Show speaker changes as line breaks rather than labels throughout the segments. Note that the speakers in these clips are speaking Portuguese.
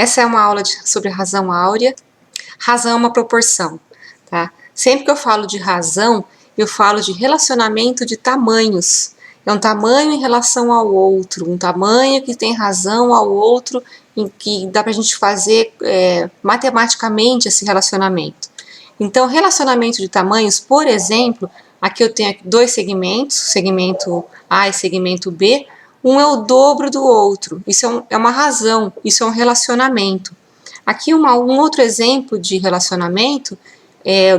Essa é uma aula sobre razão áurea. Razão é uma proporção, tá? Sempre que eu falo de razão, eu falo de relacionamento de tamanhos. É um tamanho em relação ao outro, um tamanho que tem razão ao outro, em que dá pra gente fazer matematicamente esse relacionamento. Então, relacionamento de tamanhos, por exemplo, aqui eu tenho dois segmentos, segmento A e segmento B, um é o dobro do outro, isso é uma razão, isso é um relacionamento. Aqui um outro exemplo de relacionamento,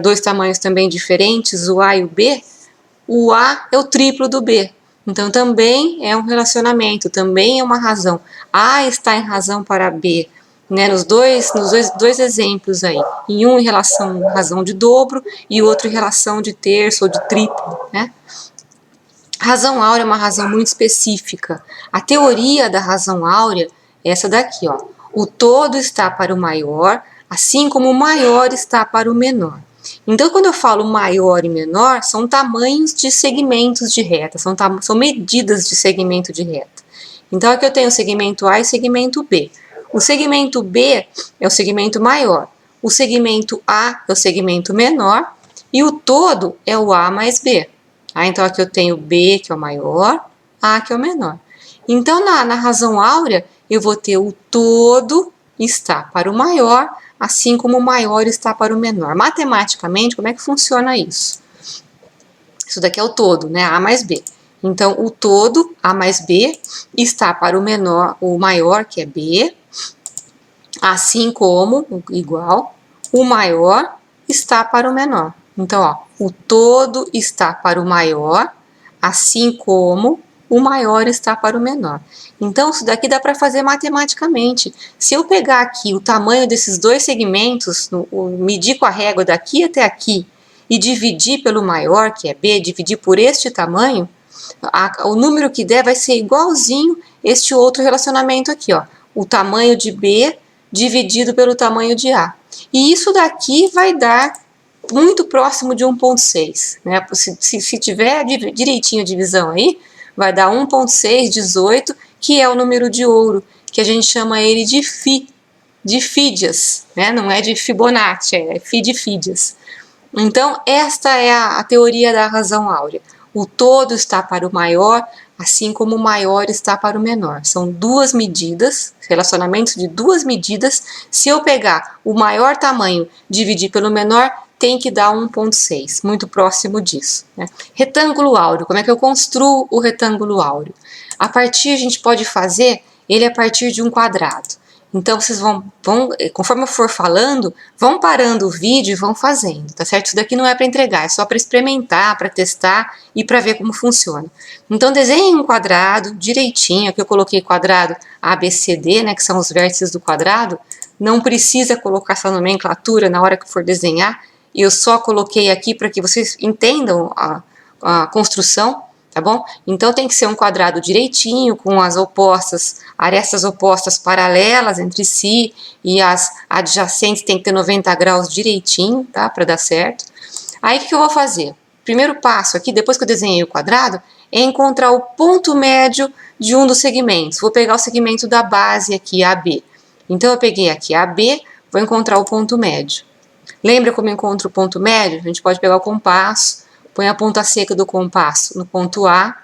dois tamanhos também diferentes, o A e o B, o A é o triplo do B, então também é um relacionamento, também é uma razão. A está em razão para B, né, nos dois exemplos aí, em um em razão de dobro e outro em relação de terço ou de triplo, né? Razão áurea é uma razão muito específica. A teoria da razão áurea é essa daqui, ó. O todo está para o maior, assim como o maior está para o menor. Então, quando eu falo maior e menor, são tamanhos de segmentos de reta, são medidas de segmento de reta. Então, aqui eu tenho o segmento A e o segmento B. O segmento B é o segmento maior, o segmento A é o segmento menor e o todo é o A mais B. Então, aqui eu tenho B, que é o maior, A, que é o menor. Então, na razão áurea, eu vou ter o todo está para o maior, assim como o maior está para o menor. Matematicamente, como é que funciona isso? Isso daqui é o todo, né? A mais B. Então, o todo, A mais B, está para o menor, o maior, que é B, assim como, igual, o maior está para o menor. Então, ó, o todo está para o maior, assim como o maior está para o menor. Então, isso daqui dá para fazer matematicamente. Se eu pegar aqui o tamanho desses dois segmentos, medir com a régua daqui até aqui, e dividir pelo maior, que é B, dividir por este tamanho, o número que der vai ser igualzinho este outro relacionamento aqui, ó. O tamanho de B dividido pelo tamanho de A. E isso daqui vai dar muito próximo de 1,6, né? Se tiver direitinho a divisão aí, vai dar 1,618, que é o número de ouro, que a gente chama ele de Φ, de Fídias, né? Não é de Fibonacci, é Φ de Fídias. Então, esta é a teoria da razão áurea. O todo está para o maior, assim como o maior está para o menor. São duas medidas, relacionamentos de duas medidas. Se eu pegar o maior tamanho e dividir pelo menor, tem que dar 1,6, muito próximo disso, né? Retângulo áureo, como é que eu construo o retângulo áureo? A gente pode fazer ele a partir de um quadrado. Então, vocês vão, conforme eu for falando, vão parando o vídeo e vão fazendo, tá certo? Isso daqui não é para entregar, é só para experimentar, para testar e para ver como funciona. Então, desenhe um quadrado direitinho, aqui eu coloquei quadrado ABCD, né, que são os vértices do quadrado. Não precisa colocar essa nomenclatura na hora que for desenhar, eu só coloquei aqui para que vocês entendam a construção, tá bom? Então tem que ser um quadrado direitinho, com as arestas opostas paralelas entre si, e as adjacentes tem que ter 90 graus direitinho, tá? Para dar certo. Aí o que eu vou fazer? Primeiro passo aqui, depois que eu desenhei o quadrado, é encontrar o ponto médio de um dos segmentos. Vou pegar o segmento da base aqui, AB. Então eu peguei aqui AB, vou encontrar o ponto médio. Lembra como eu encontro o ponto médio? A gente pode pegar o compasso, põe a ponta seca do compasso no ponto A,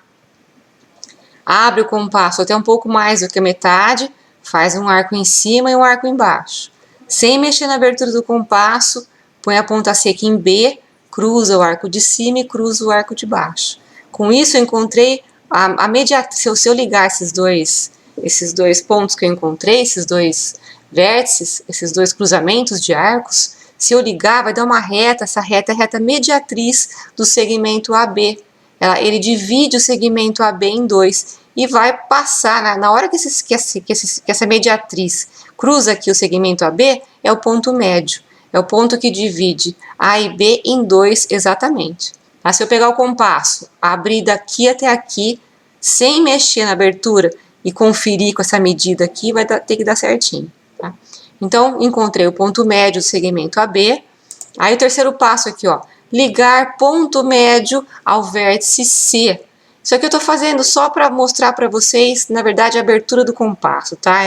abre o compasso até um pouco mais do que a metade, faz um arco em cima e um arco embaixo. Sem mexer na abertura do compasso, põe a ponta seca em B, cruza o arco de cima e cruza o arco de baixo. Com isso eu encontrei a mediatriz. Se eu ligar esses dois pontos que eu encontrei, esses dois vértices, esses dois cruzamentos de arcos, se eu ligar, vai dar uma reta, essa reta é a reta mediatriz do segmento AB. Ele divide o segmento AB em dois e vai passar, na hora que essa mediatriz cruza aqui o segmento AB, é o ponto médio, é o ponto que divide A e B em dois exatamente. Tá? Se eu pegar o compasso, abrir daqui até aqui, sem mexer na abertura e conferir com essa medida aqui, vai ter que dar certinho. Tá? Então, encontrei o ponto médio do segmento AB. Aí o terceiro passo aqui, ó, ligar ponto médio ao vértice C. Isso aqui eu tô fazendo só para mostrar para vocês, na verdade, a abertura do compasso, tá?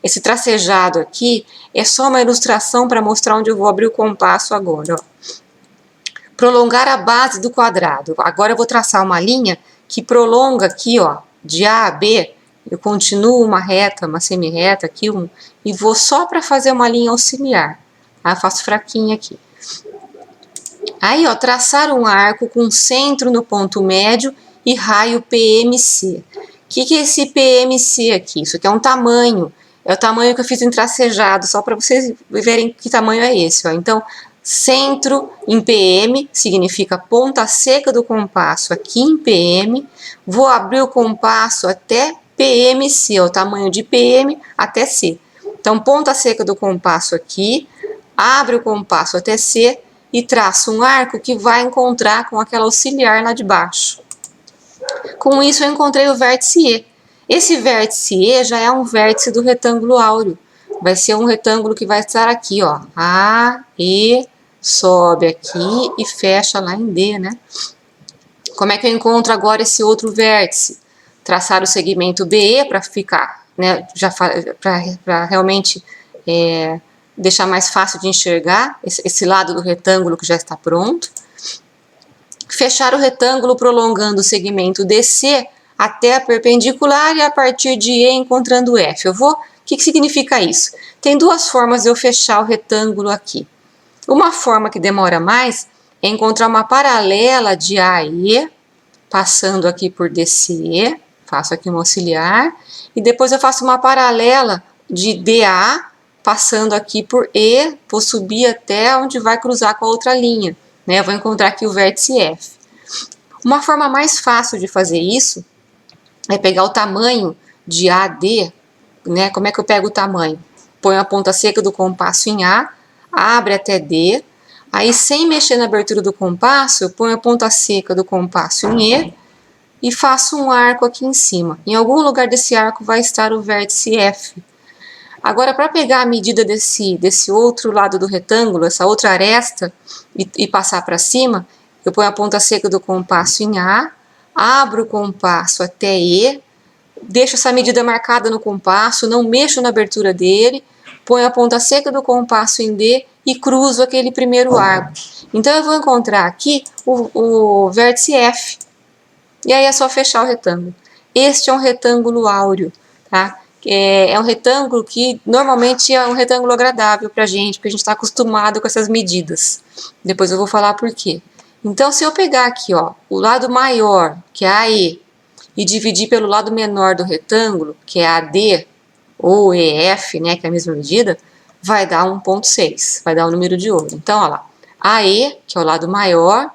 esse tracejado aqui é só uma ilustração para mostrar onde eu vou abrir o compasso agora, ó. Prolongar a base do quadrado. Agora eu vou traçar uma linha que prolonga aqui, ó, de A a B. Eu continuo uma reta, uma semi-reta aqui, e vou só para fazer uma linha auxiliar. Aí eu faço fraquinha aqui. Aí, ó, traçar um arco com centro no ponto médio e raio PMC. O que é esse PMC aqui? Isso aqui é um tamanho. É o tamanho que eu fiz em tracejado, só para vocês verem que tamanho é esse, ó. Então, centro em PM significa ponta seca do compasso aqui em PM. Vou abrir o compasso até PMC, o tamanho de PM até C. Então, ponta seca do compasso aqui, abre o compasso até C e traço um arco que vai encontrar com aquela auxiliar lá de baixo. Com isso, eu encontrei o vértice E. Esse vértice E já é um vértice do retângulo áureo. Vai ser um retângulo que vai estar aqui, ó. A, E, sobe aqui e fecha lá em D, né? Como é que eu encontro agora esse outro vértice? Traçar o segmento BE para ficar, né? Para realmente deixar mais fácil de enxergar esse lado do retângulo que já está pronto. Fechar o retângulo prolongando o segmento DC até a perpendicular e a partir de E encontrando F. O que significa isso? Tem duas formas de eu fechar o retângulo aqui. Uma forma que demora mais é encontrar uma paralela de AE, passando aqui por DCE, faço aqui um auxiliar, e depois eu faço uma paralela de DA, passando aqui por E, vou subir até onde vai cruzar com a outra linha, né? Eu vou encontrar aqui o vértice F. Uma forma mais fácil de fazer isso é pegar o tamanho de AD, né? Como é que eu pego o tamanho? Ponho a ponta seca do compasso em A, abre até D, aí sem mexer na abertura do compasso, eu ponho a ponta seca do compasso em E e faço um arco aqui em cima. Em algum lugar desse arco vai estar o vértice F. Agora, para pegar a medida desse outro lado do retângulo, essa outra aresta, e passar para cima, eu ponho a ponta seca do compasso em A, abro o compasso até E, deixo essa medida marcada no compasso, não mexo na abertura dele, ponho a ponta seca do compasso em D e cruzo aquele primeiro arco. Então, eu vou encontrar aqui o vértice F. E aí é só fechar o retângulo. Este é um retângulo áureo, tá? É um retângulo que normalmente é um retângulo agradável para a gente, porque a gente está acostumado com essas medidas. Depois eu vou falar por quê. Então, se eu pegar aqui, ó, o lado maior, que é AE, e dividir pelo lado menor do retângulo, que é AD, ou EF, né, que é a mesma medida, vai dar 1,6, vai dar o número de ouro. Então, olha lá, AE, que é o lado maior,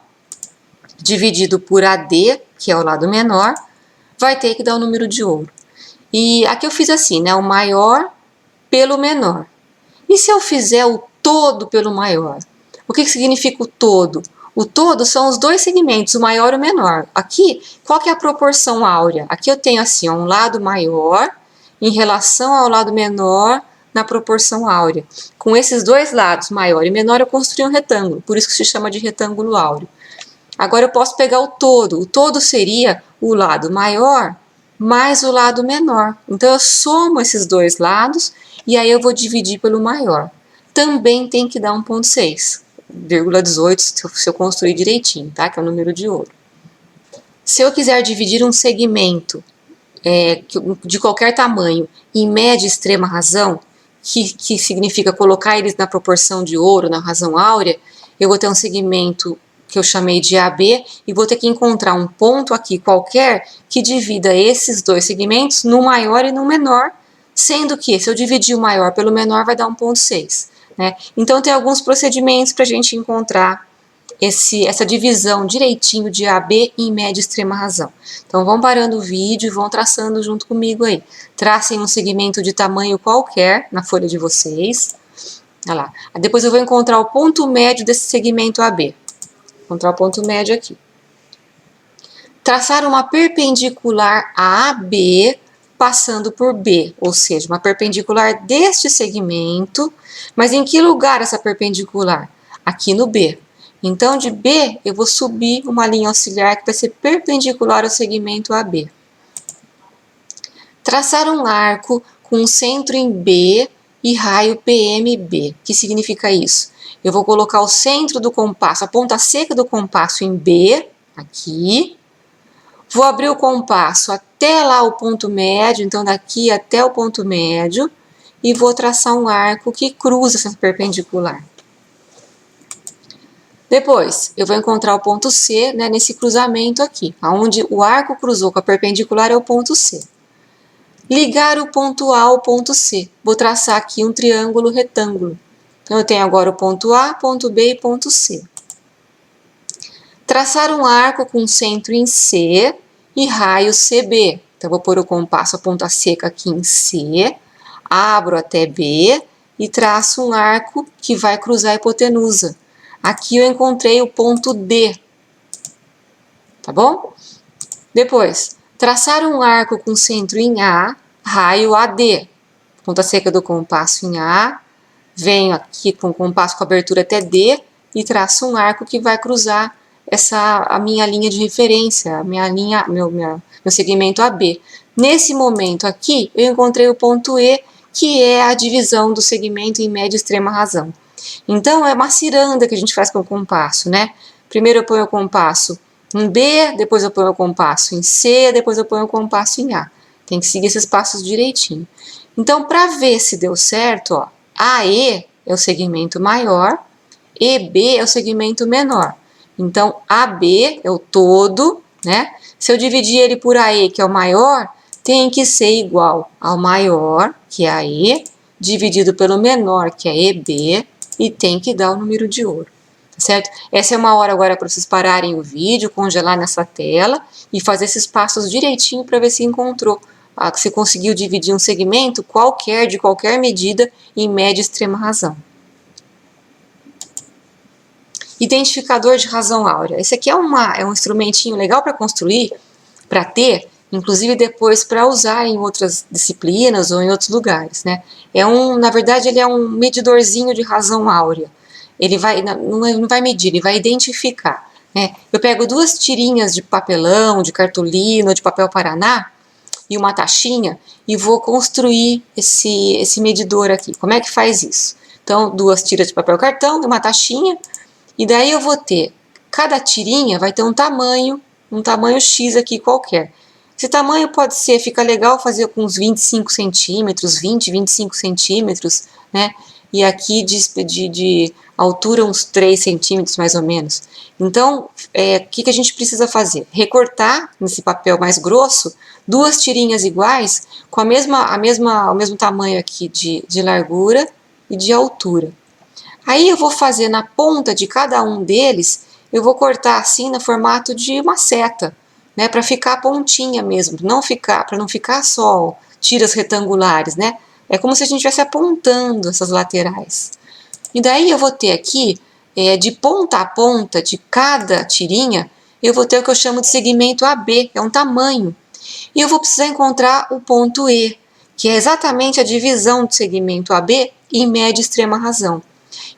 dividido por AD, que é o lado menor, vai ter que dar o número de ouro. E aqui eu fiz assim, né, o maior pelo menor. E se eu fizer o todo pelo maior? O que significa o todo? O todo são os dois segmentos, o maior e o menor. Aqui, qual que é a proporção áurea? Aqui eu tenho assim, ó, um lado maior em relação ao lado menor na proporção áurea. Com esses dois lados, maior e menor, eu construí um retângulo, por isso que se chama de retângulo áureo. Agora eu posso pegar o todo seria o lado maior mais o lado menor. Então eu somo esses dois lados e aí eu vou dividir pelo maior. Também tem que dar 1,6, 0,18 se eu construir direitinho, tá? Que é o número de ouro. Se eu quiser dividir um segmento de qualquer tamanho em média e extrema razão, que significa colocar eles na proporção de ouro, na razão áurea, eu vou ter um segmento que eu chamei de AB, e vou ter que encontrar um ponto aqui qualquer que divida esses dois segmentos no maior e no menor, sendo que se eu dividir o maior pelo menor vai dar 1,6. Né? Então tem alguns procedimentos para a gente encontrar essa divisão direitinho de AB em média e extrema razão. Então vão parando o vídeo e vão traçando junto comigo aí. Tracem um segmento de tamanho qualquer na folha de vocês. Olha lá. Depois eu vou encontrar o ponto médio desse segmento AB. Encontrar o ponto médio aqui. Traçar uma perpendicular a AB passando por B, ou seja, uma perpendicular deste segmento, mas em que lugar essa perpendicular? Aqui no B. Então, de B, eu vou subir uma linha auxiliar que vai ser perpendicular ao segmento AB. Traçar um arco com centro em B e raio PMB. O que significa isso? Eu vou colocar o centro do compasso, a ponta seca do compasso em B, aqui. Vou abrir o compasso até lá o ponto médio, então daqui até o ponto médio, e vou traçar um arco que cruza essa perpendicular. Depois, eu vou encontrar o ponto C, né, nesse cruzamento aqui, onde o arco cruzou com a perpendicular é o ponto C. Ligar o ponto A ao ponto C. Vou traçar aqui um triângulo retângulo. Então, eu tenho agora o ponto A, ponto B e ponto C. Traçar um arco com centro em C e raio CB. Então, vou pôr o compasso, a ponta seca aqui em C, abro até B e traço um arco que vai cruzar a hipotenusa. Aqui eu encontrei o ponto D, tá bom? Depois, traçar um arco com centro em A, raio AD. Ponta seca do compasso em A, venho aqui com o compasso com abertura até D e traço um arco que vai cruzar a minha linha de referência, a minha linha, meu segmento AB. Nesse momento aqui, eu encontrei o ponto E, que é a divisão do segmento em média e extrema razão. Então, é uma ciranda que a gente faz com o compasso, né? Primeiro eu ponho o compasso em B, depois eu ponho o compasso em C, depois eu ponho o compasso em A. Tem que seguir esses passos direitinho. Então, para ver se deu certo, ó, AE é o segmento maior, EB é o segmento menor. Então, AB é o todo, né? Se eu dividir ele por AE, que é o maior, tem que ser igual ao maior, que é AE, dividido pelo menor, que é EB, e tem que dar o número de ouro, tá certo? Essa é uma hora agora para vocês pararem o vídeo, congelar nessa tela e fazer esses passos direitinho para ver se encontrou, se conseguiu dividir um segmento qualquer, de qualquer medida, em média e extrema razão. Identificador de razão áurea. Esse aqui é um instrumentinho legal para construir, para ter, inclusive depois para usar em outras disciplinas ou em outros lugares, né? Na verdade, ele é um medidorzinho de razão áurea. Ele não vai medir, ele vai identificar, né? Eu pego 2 tirinhas de papelão, de cartolina, de papel paraná e uma taxinha e vou construir esse medidor aqui. Como é que faz isso? Então, 2 tiras de papel cartão e uma taxinha, e daí eu vou ter, cada tirinha vai ter um tamanho X aqui qualquer. Esse tamanho pode ser, fica legal fazer com uns 25 centímetros, 25 centímetros, né? E aqui de altura uns 3 centímetros mais ou menos. Então, o que a gente precisa fazer? Recortar nesse papel mais grosso 2 tirinhas iguais com o mesmo tamanho aqui de largura e de altura. Aí eu vou fazer na ponta de cada um deles, eu vou cortar assim no formato de uma seta, né, para ficar pontinha mesmo, para não ficar só tiras retangulares, né? É como se a gente estivesse apontando essas laterais. E daí eu vou ter aqui, de ponta a ponta de cada tirinha, eu vou ter o que eu chamo de segmento AB, é um tamanho. E eu vou precisar encontrar o ponto E, que é exatamente a divisão do segmento AB em média e extrema razão.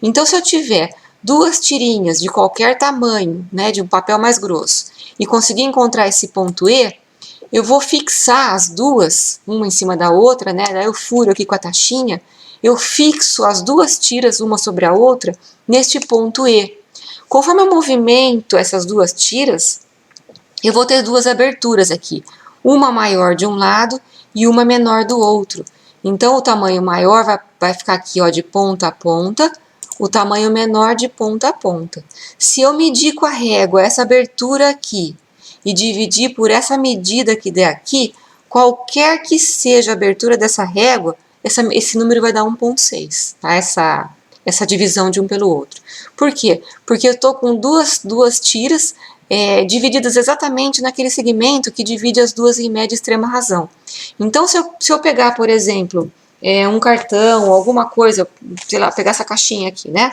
Então, se eu tiver 2 tirinhas de qualquer tamanho, né, de um papel mais grosso, e conseguir encontrar esse ponto E, eu vou fixar as duas, uma em cima da outra, né, daí eu furo aqui com a taxinha, eu fixo as 2 tiras uma sobre a outra neste ponto E. Conforme eu movimento essas 2 tiras, eu vou ter 2 aberturas aqui, uma maior de um lado e uma menor do outro. Então, o tamanho maior vai ficar aqui, ó, de ponta a ponta, o tamanho menor de ponta a ponta. Se eu medir com a régua essa abertura aqui e dividir por essa medida que der aqui, qualquer que seja a abertura dessa régua, esse número vai dar 1,6, tá? Essa divisão de um pelo outro. Por quê? Porque eu estou com duas tiras divididas exatamente naquele segmento que divide as duas em média e extrema razão. Então, se eu pegar, por exemplo, um cartão, alguma coisa, sei lá, pegar essa caixinha aqui, né?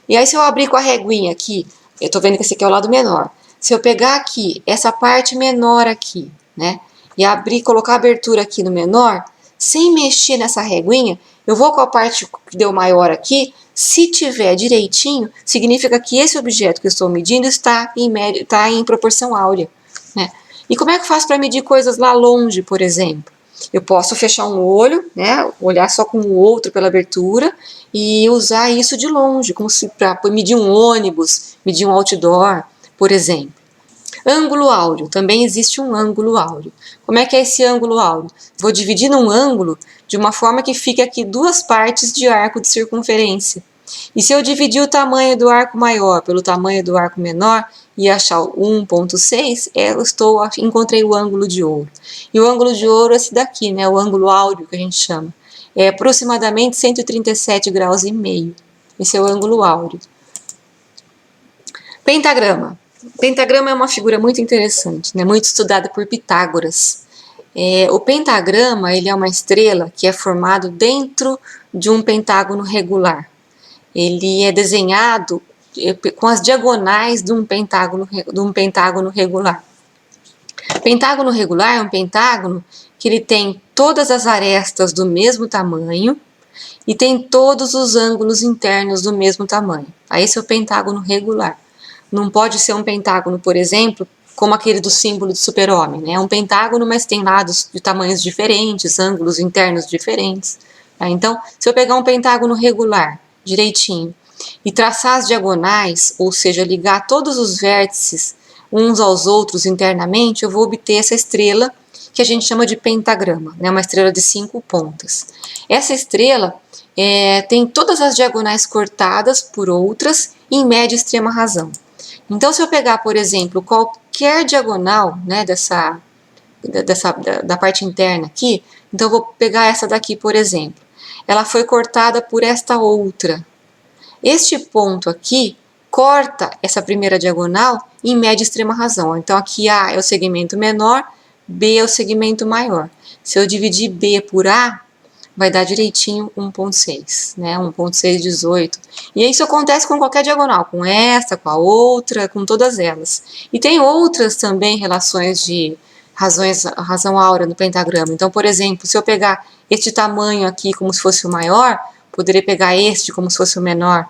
E aí, se eu abrir com a reguinha aqui, eu tô vendo que esse aqui é o lado menor. Se eu pegar aqui, essa parte menor aqui, né? E abrir, colocar a abertura aqui no menor, sem mexer nessa reguinha, eu vou com a parte que deu maior aqui. Se tiver direitinho, significa que esse objeto que eu estou medindo está em proporção áurea, né? E como é que eu faço para medir coisas lá longe, por exemplo? Eu posso fechar um olho, né, olhar só com o outro pela abertura e usar isso de longe, como se para medir um ônibus, medir um outdoor, por exemplo. Ângulo áureo, também existe um ângulo áureo. Como é que é esse ângulo áureo? Vou dividir num ângulo de uma forma que fique aqui duas partes de arco de circunferência. E se eu dividir o tamanho do arco maior pelo tamanho do arco menor e achar o 1,6, encontrei o ângulo de ouro. E o ângulo de ouro é esse daqui, né? O ângulo áureo que a gente chama. É aproximadamente 137 graus e meio. Esse é o ângulo áureo. Pentagrama. Pentagrama é uma figura muito interessante, né? Muito estudada por Pitágoras. O pentagrama ele é uma estrela que é formado dentro de um pentágono regular. Ele é desenhado com as diagonais de um pentágono regular. Pentágono regular é um pentágono que ele tem todas as arestas do mesmo tamanho e tem todos os ângulos internos do mesmo tamanho. Aí esse é o pentágono regular. Não pode ser um pentágono, por exemplo, como aquele do símbolo do super-homem, né? É um pentágono, mas tem lados de tamanhos diferentes, ângulos internos diferentes. Tá? Então, se eu pegar um pentágono regular, direitinho, e traçar as diagonais, ou seja, ligar todos os vértices uns aos outros internamente, eu vou obter essa estrela que a gente chama de pentagrama, né? Uma estrela de 5 pontas. Essa estrela tem todas as diagonais cortadas por outras em média e extrema razão. Então, se eu pegar, por exemplo, qualquer diagonal, né, da parte interna aqui, então eu vou pegar essa daqui, por exemplo. Ela foi cortada por esta outra. Este ponto aqui corta essa primeira diagonal em média e extrema razão. Então, aqui A é o segmento menor, B é o segmento maior. Se eu dividir B por A, vai dar direitinho 1,6, né? 1,618. E isso acontece com qualquer diagonal, com esta, com a outra, com todas elas. E tem outras também relações de razão áurea no pentagrama. Então, por exemplo, se eu pegar este tamanho aqui como se fosse o maior, poderia pegar este como se fosse o menor.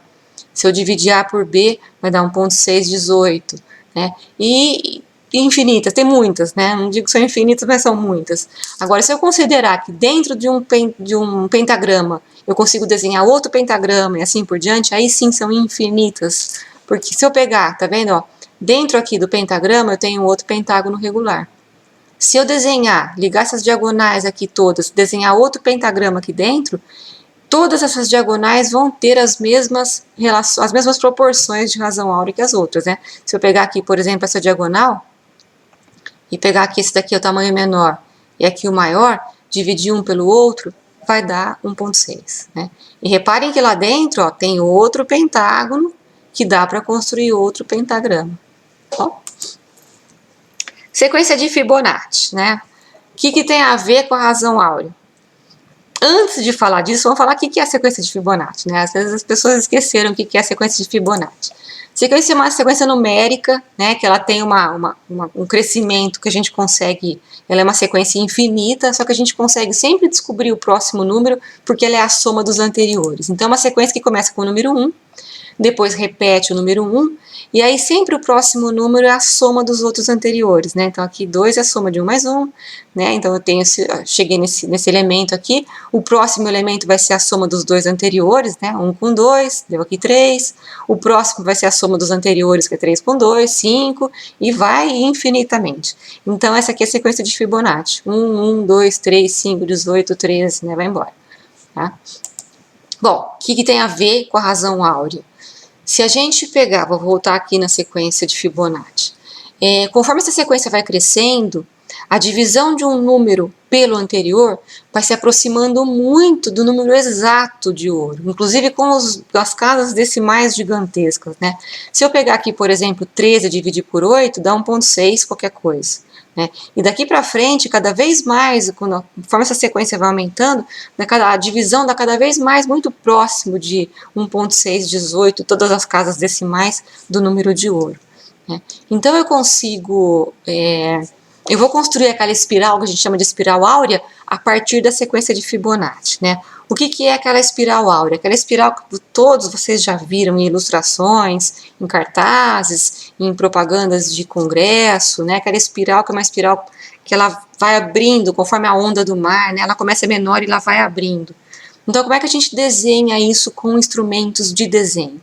Se eu dividir A por B, vai dar 1,618, né? E infinitas, tem muitas, né? Não digo que são infinitas, mas são muitas. Agora, se eu considerar que dentro de um pentagrama eu consigo desenhar outro pentagrama e assim por diante, aí sim são infinitas. Porque se eu pegar, tá vendo? Ó, dentro aqui do pentagrama eu tenho outro pentágono regular. Se eu desenhar, ligar essas diagonais aqui todas, desenhar outro pentagrama aqui dentro, todas essas diagonais vão ter as mesmas proporções de razão áurea que as outras, né? Se eu pegar aqui, por exemplo, essa diagonal, e pegar aqui esse daqui é o tamanho menor e aqui o maior, dividir um pelo outro, vai dar 1,6, né? E reparem que lá dentro, ó, tem outro pentágono que dá para construir outro pentagrama. Ó. Sequência de Fibonacci, né? O que tem a ver com a razão áurea? Antes de falar disso, vamos falar o que é a sequência de Fibonacci, né? Às vezes as pessoas esqueceram o que é a sequência de Fibonacci. Sequência é uma sequência numérica, né, que ela tem um crescimento que a gente consegue, ela é uma sequência infinita, só que a gente consegue sempre descobrir o próximo número, porque ela é a soma dos anteriores. Então, é uma sequência que começa com o número 1, depois repete o número 1, e aí sempre o próximo número é a soma dos outros anteriores, né? Então aqui 2 é a soma de 1 mais 1, né? Então eu cheguei nesse elemento aqui, o próximo elemento vai ser a soma dos dois anteriores, né? 1 com 2, deu aqui 3, o próximo vai ser a soma dos anteriores, que é 3 com 2, 5, e vai infinitamente. Então essa aqui é a sequência de Fibonacci, 1, 2, 3, 5, 18, 13, né? Vai embora, tá? Bom, o que tem a ver com a razão áurea? Se a gente pegar, vou voltar aqui na sequência de Fibonacci, conforme essa sequência vai crescendo, a divisão de um número pelo anterior vai se aproximando muito do número exato de ouro, inclusive com as casas decimais gigantescas, né? Se eu pegar aqui, por exemplo, 13 e dividir por 8, dá 1,6 qualquer coisa. Né? E daqui para frente, cada vez mais, conforme essa sequência vai aumentando, a divisão dá cada vez mais muito próximo de 1,618, todas as casas decimais do número de ouro. Né? Então eu consigo, eu vou construir aquela espiral que a gente chama de espiral áurea a partir da sequência de Fibonacci. Né? O que é aquela espiral áurea? Aquela espiral que todos vocês já viram em ilustrações, em cartazes, em propagandas de congresso, né? Aquela espiral que é uma espiral que ela vai abrindo conforme a onda do mar, né? Ela começa menor e ela vai abrindo. Então, como é que a gente desenha isso com instrumentos de desenho?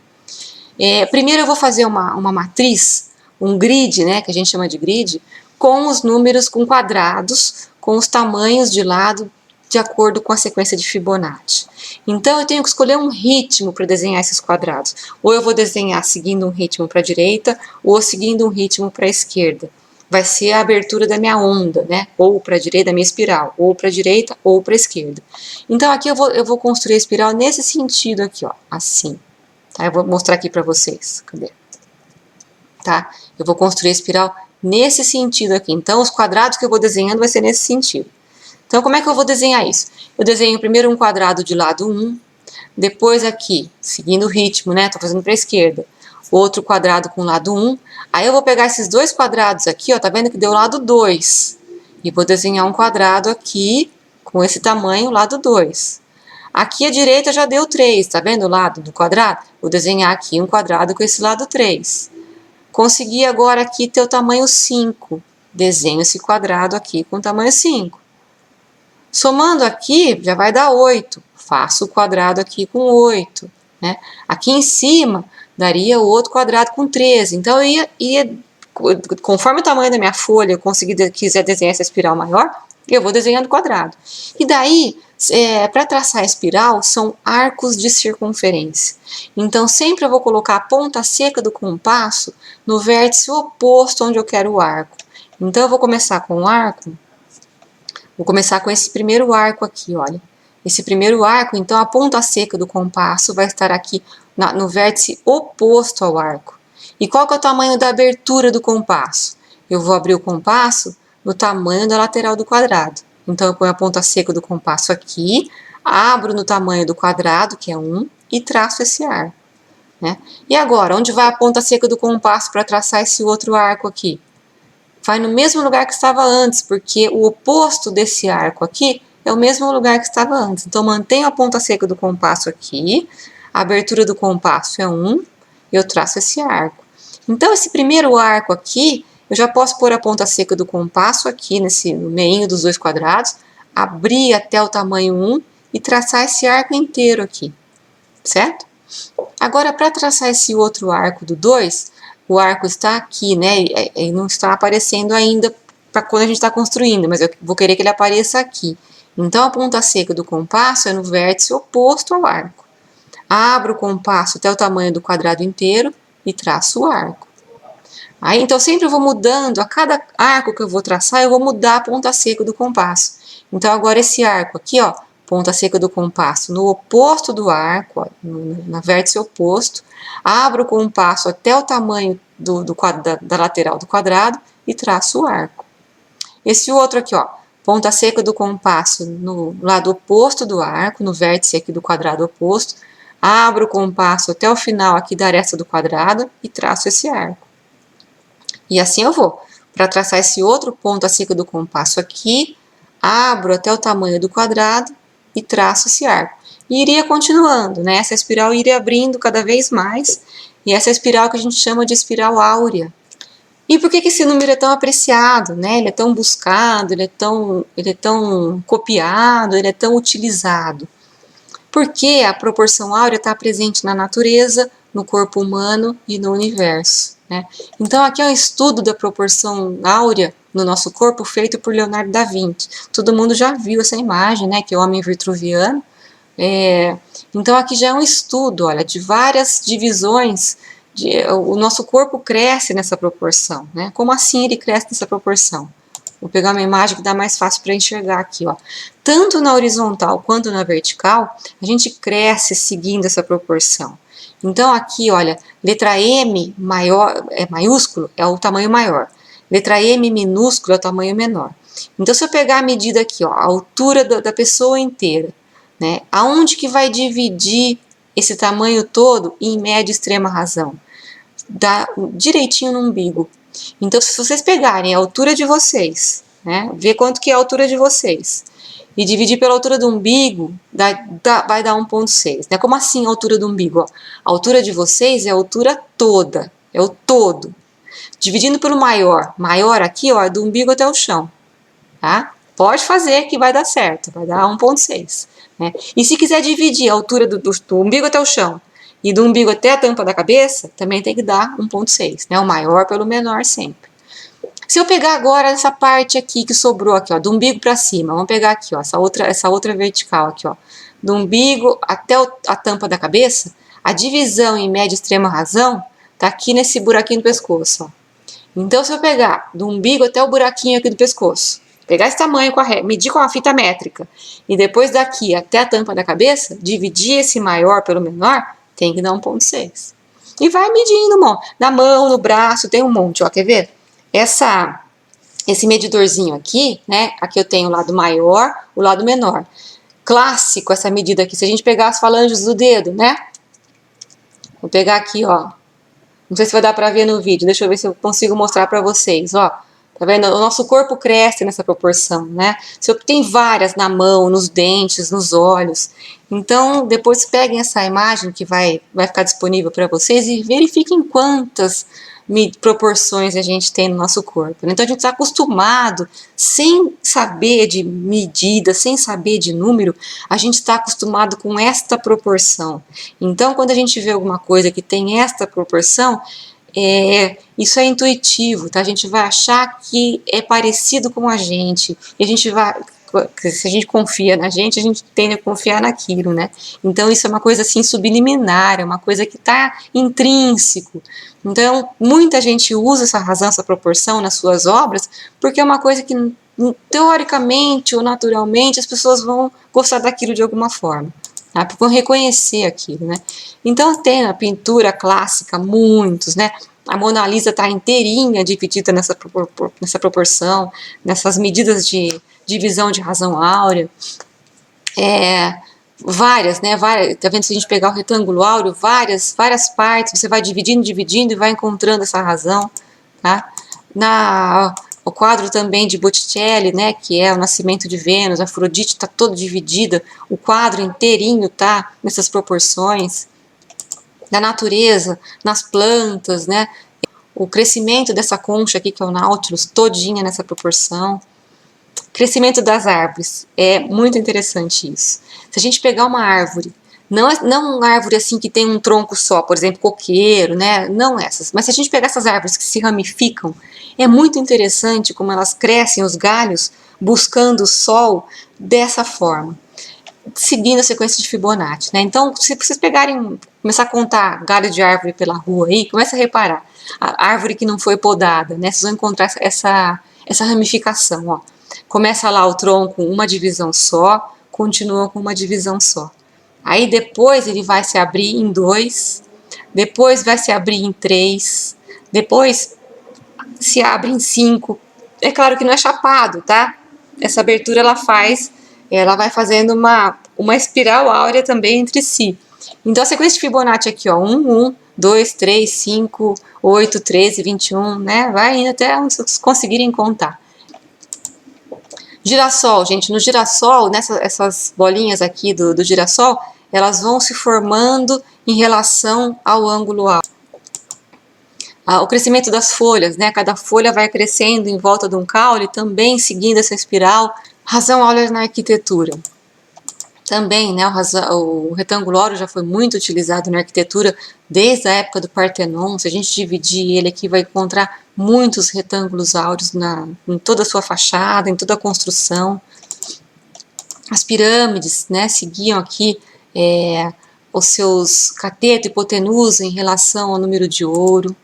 Primeiro eu vou fazer uma matriz, um grid, né, que a gente chama de grid, com os números, com quadrados, com os tamanhos de lado, de acordo com a sequência de Fibonacci. Então eu tenho que escolher um ritmo para desenhar esses quadrados. Ou eu vou desenhar seguindo um ritmo para a direita, ou seguindo um ritmo para a esquerda. Vai ser a abertura da minha onda, né? Ou para a direita, da minha espiral, ou para a direita, ou para a esquerda. Então aqui eu vou construir a espiral nesse sentido aqui, ó, assim. Tá? Eu vou mostrar aqui para vocês. Cadê? Tá? Eu vou construir a espiral nesse sentido aqui. Então, os quadrados que eu vou desenhando vai ser nesse sentido. Então, como é que eu vou desenhar isso? Eu desenho primeiro um quadrado de lado 1, depois aqui, seguindo o ritmo, né? Tô fazendo para a esquerda. Outro quadrado com lado 1. Aí eu vou pegar esses dois quadrados aqui, ó, tá vendo que deu lado 2. E vou desenhar um quadrado aqui com esse tamanho, lado 2. Aqui à direita já deu 3, tá vendo o lado do quadrado? Vou desenhar aqui um quadrado com esse lado 3. Consegui agora aqui ter o tamanho 5. Desenho esse quadrado aqui com o tamanho 5. Somando aqui, já vai dar 8. Faço o quadrado aqui com 8. Né? Aqui em cima, daria o outro quadrado com 13. Então, eu ia conforme o tamanho da minha folha, eu quiser desenhar essa espiral maior, eu vou desenhando quadrado. E daí, para traçar a espiral, são arcos de circunferência. Então, sempre eu vou colocar a ponta seca do compasso no vértice oposto onde eu quero o arco. Então, eu vou começar com o arco. Vou começar com esse primeiro arco aqui, olha. Esse primeiro arco, então, a ponta seca do compasso vai estar aqui no vértice oposto ao arco. E qual que é o tamanho da abertura do compasso? Eu vou abrir o compasso no tamanho da lateral do quadrado. Então, eu ponho a ponta seca do compasso aqui, abro no tamanho do quadrado, que é 1, e traço esse arco. Né? E agora, onde vai a ponta seca do compasso para traçar esse outro arco aqui? Vai no mesmo lugar que estava antes, porque o oposto desse arco aqui é o mesmo lugar que estava antes. Então, mantenho a ponta seca do compasso aqui, a abertura do compasso é 1, e eu traço esse arco. Então, esse primeiro arco aqui, eu já posso pôr a ponta seca do compasso aqui, no meio dos dois quadrados, abrir até o tamanho 1 e traçar esse arco inteiro aqui, certo? Agora, para traçar esse outro arco do 2, o arco está aqui, né? E não está aparecendo ainda para quando a gente está construindo, mas eu vou querer que ele apareça aqui. Então, a ponta seca do compasso é no vértice oposto ao arco. Abro o compasso até o tamanho do quadrado inteiro e traço o arco. Aí, então, sempre eu vou mudando, a cada arco que eu vou traçar, eu vou mudar a ponta seca do compasso. Então, agora esse arco aqui, ó, ponta seca do compasso no oposto do arco, ó, no vértice oposto, abro o compasso até o tamanho da lateral do quadrado e traço o arco. Esse outro aqui, ó, ponta seca do compasso no lado oposto do arco, no vértice aqui do quadrado oposto, abro o compasso até o final aqui da aresta do quadrado e traço esse arco. E assim eu vou. Para traçar esse outro ponta seca do compasso aqui, abro até o tamanho do quadrado e traço esse arco. E iria continuando, né? Essa espiral iria abrindo cada vez mais, e essa espiral que a gente chama de espiral áurea. E por que esse número é tão apreciado, né? Ele é tão buscado, ele é tão copiado, ele é tão utilizado? Porque a proporção áurea está presente na natureza, no corpo humano e no universo. Né? Então, aqui é um estudo da proporção áurea no nosso corpo feito por Leonardo da Vinci. Todo mundo já viu essa imagem, né, que é o homem vitruviano. Então, aqui já é um estudo, olha, de várias divisões. O nosso corpo cresce nessa proporção. Né? Como assim ele cresce nessa proporção? Vou pegar uma imagem que dá mais fácil para enxergar aqui. Ó. Tanto na horizontal quanto na vertical, a gente cresce seguindo essa proporção. Então, aqui, olha, letra M maior, maiúsculo é o tamanho maior. Letra M minúsculo é o tamanho menor. Então, se eu pegar a medida aqui, ó, a altura da pessoa inteira, né, aonde que vai dividir esse tamanho todo em média e extrema razão? Dá direitinho no umbigo. Então, se vocês pegarem a altura de vocês, né, ver quanto que é a altura de vocês, e dividir pela altura do umbigo, vai dar 1,6. Né? Como assim a altura do umbigo? Ó, a altura de vocês é a altura toda, é o todo. Dividindo pelo maior, maior aqui, ó, é do umbigo até o chão. tá? Pode fazer que vai dar certo, vai dar 1,6. Né? E se quiser dividir a altura do umbigo até o chão e do umbigo até a tampa da cabeça, também tem que dar 1,6, né? O maior pelo menor sempre. Se eu pegar agora essa parte aqui que sobrou aqui, ó, do umbigo para cima, vamos pegar aqui, ó, essa outra vertical aqui, ó, do umbigo até a tampa da cabeça, a divisão em média e extrema razão tá aqui nesse buraquinho do pescoço, ó. Então, se eu pegar do umbigo até o buraquinho aqui do pescoço, pegar esse tamanho medir com a fita métrica e depois daqui até a tampa da cabeça, dividir esse maior pelo menor, tem que dar 1,6. E vai medindo, na mão, no braço, tem um monte, ó, quer ver? Esse medidorzinho aqui, né? Aqui eu tenho o lado maior, o lado menor. Clássico essa medida aqui, se a gente pegar as falanges do dedo, né? Vou pegar aqui, ó. Não sei se vai dar pra ver no vídeo, deixa eu ver se eu consigo mostrar pra vocês, ó. Tá vendo? O nosso corpo cresce nessa proporção, né? Se eu tenho várias na mão, nos dentes, nos olhos. Então, depois peguem essa imagem que vai ficar disponível para vocês e verifiquem quantas proporções a gente tem no nosso corpo. Então, a gente está acostumado, sem saber de medida, sem saber de número, a gente está acostumado com esta proporção. Então, quando a gente vê alguma coisa que tem esta proporção, isso é intuitivo, tá? A gente vai achar que é parecido com a gente, e a gente vai, se a gente confia na gente, a gente tende a confiar naquilo, né? Então isso é uma coisa assim subliminar, é uma coisa que está intrínseco. Então muita gente usa essa razão, essa proporção nas suas obras, porque é uma coisa que teoricamente ou naturalmente as pessoas vão gostar daquilo de alguma forma. Tá? Vão reconhecer aquilo, né? Então tem na pintura clássica muitos, né? A Mona Lisa está inteirinha dividida nessa proporção, nessas medidas de divisão de razão áurea. Várias, né? Tá vendo? Se a gente pegar o retângulo áureo, várias partes, você vai dividindo e vai encontrando essa razão, tá? O quadro também de Botticelli, né, que é o Nascimento de Vênus, a Afrodite está todo dividida, o quadro inteirinho tá nessas proporções. Da natureza, nas plantas, né, o crescimento dessa concha aqui, que é o Nautilus, todinha nessa proporção. Crescimento das árvores, é muito interessante isso. Se a gente pegar uma árvore, não uma árvore assim que tem um tronco só, por exemplo, coqueiro, né? Não essas. Mas se a gente pegar essas árvores que se ramificam, é muito interessante como elas crescem, os galhos, buscando o sol dessa forma, seguindo a sequência de Fibonacci, né? Então, se vocês começar a contar galho de árvore pela rua aí, começa a reparar. A árvore que não foi podada, né? Vocês vão encontrar essa ramificação, ó. Começa lá o tronco, uma divisão só, continua com uma divisão só. Aí depois ele vai se abrir em 2, depois vai se abrir em 3, depois se abre em 5. É claro que não é chapado, tá? Essa abertura ela vai fazendo uma espiral áurea também entre si. Então a sequência de Fibonacci aqui, ó, 1, 1, 2, 3, 5, 8, 13, 21, né? Vai indo até onde vocês conseguirem contar. Girassol, gente, no girassol, essas bolinhas aqui do girassol, elas vão se formando em relação ao ângulo áureo. O crescimento das folhas, né? Cada folha vai crescendo em volta de um caule, também seguindo essa espiral. Razão áurea na arquitetura. Também, né, o retângulo áureo já foi muito utilizado na arquitetura desde a época do Partenon. Se a gente dividir ele aqui, vai encontrar muitos retângulos áureos em toda a sua fachada, em toda a construção. As pirâmides, né, seguiam aqui os seus cateto e hipotenusa em relação ao número de ouro.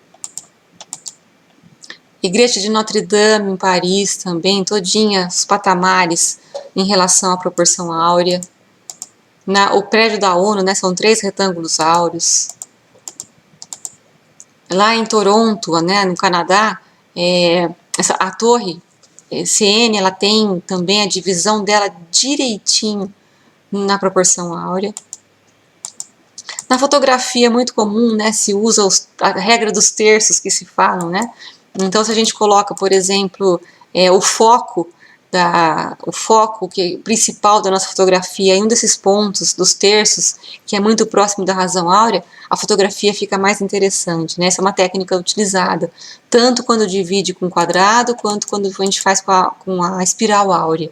Igreja de Notre Dame em Paris também, todinha, os patamares em relação à proporção áurea. O prédio da ONU, né, são 3 retângulos áureos. Lá em Toronto, né, no Canadá, a torre CN, ela tem também a divisão dela direitinho na proporção áurea. Na fotografia é muito comum, né, se usa a regra dos terços que se falam, né? Então, se a gente coloca, por exemplo, o foco o foco principal da nossa fotografia em um desses pontos, dos terços, que é muito próximo da razão áurea, a fotografia fica mais interessante, né? Essa é uma técnica utilizada, tanto quando divide com quadrado, quanto quando a gente faz com a espiral áurea.